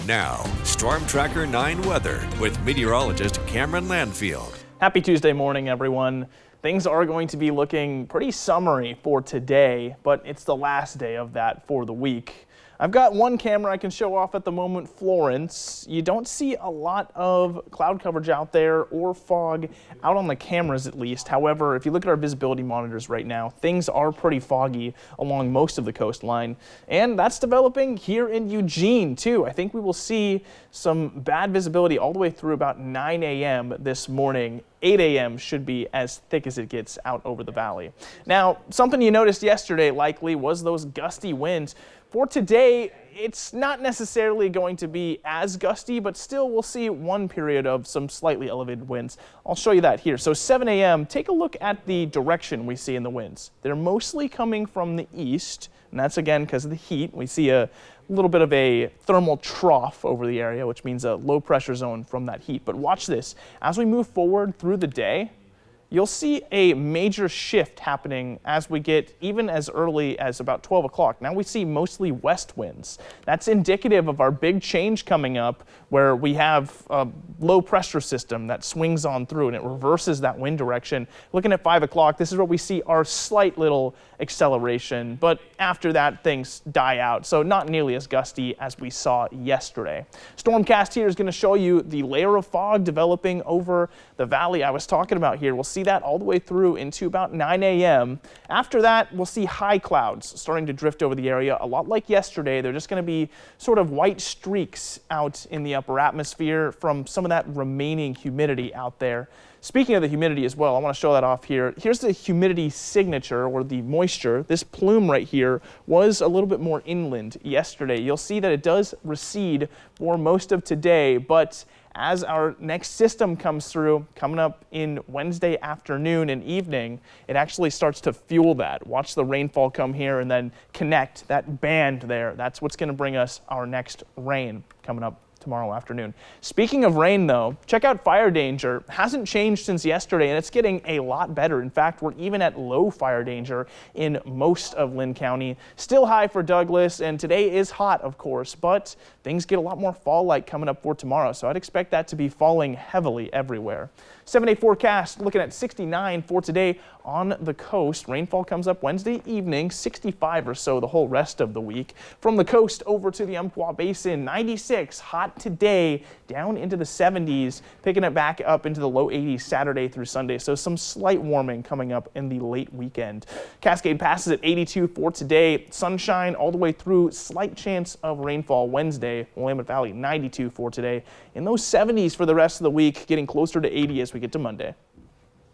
Now, Storm Tracker 9 weather with meteorologist Cameron Landfield. Happy Tuesday morning, everyone. Things are going to be looking pretty summery for today, but it's the last day of that for the week. I've got one camera I can show off at the moment, Florence. You don't see a lot of cloud coverage out there or fog out on the cameras at least. However, if you look at our visibility monitors right now, things are pretty foggy along most of the coastline. And that's developing here in Eugene too. I think we will see some bad visibility all the way through about 9 a.m. this morning. 8 a.m. should be as thick as it gets out over the valley. Now, something you noticed yesterday likely was those gusty winds. For today, it's not necessarily going to be as gusty, but still we'll see one period of some slightly elevated winds. I'll show you that here. So 7 a.m., take a look at the direction we see in the winds. They're mostly coming from the east, and that's again because of the heat. We see a little bit of a thermal trough over the area, which means a low pressure zone from that heat. But watch this. As we move forward through the day, you'll see a major shift happening as we get even as early as about 12 o'clock. Now we see mostly west winds. That's indicative of our big change coming up where we have a low pressure system that swings on through and it reverses that wind direction. Looking at 5 o'clock, this is where we see our slight little acceleration, but after that things die out. So not nearly as gusty as we saw yesterday. Stormcast here is going to show you the layer of fog developing over the valley I was talking about here. We'll see that all the way through into about 9 a.m. After that, we'll see high clouds starting to drift over the area. A lot like yesterday, they're just going to be sort of white streaks out in the upper atmosphere from some of that remaining humidity out there. Speaking of the humidity as well, I want to show that off here. Here's the humidity signature, or the moisture. This plume right here was a little bit more inland yesterday. You'll see that it does recede for most of today, but as our next system comes through, coming up in Wednesday afternoon and evening, it actually starts to fuel that. Watch the rainfall come here and then connect that band there. That's what's going to bring us our next rain coming up tomorrow afternoon. Speaking of rain though, check out fire danger. Hasn't changed since yesterday and it's getting a lot better. In fact, we're even at low fire danger in most of Linn County. Still high for Douglas, and today is hot of course, but things get a lot more fall-like coming up for tomorrow, so I'd expect that to be falling heavily everywhere. 7-day forecast looking at 69 for today on the coast. Rainfall comes up Wednesday evening, 65 or so the whole rest of the week. From the coast over to the Umpqua Basin, 96, hot today, down into the 70s, picking it back up into the low 80s Saturday through Sunday. So some slight warming coming up in the late weekend. Cascade passes at 82 for today. Sunshine all the way through, slight chance of rainfall Wednesday. Willamette Valley, 92 for today. In those 70s for the rest of the week, getting closer to 80 as we get to Monday.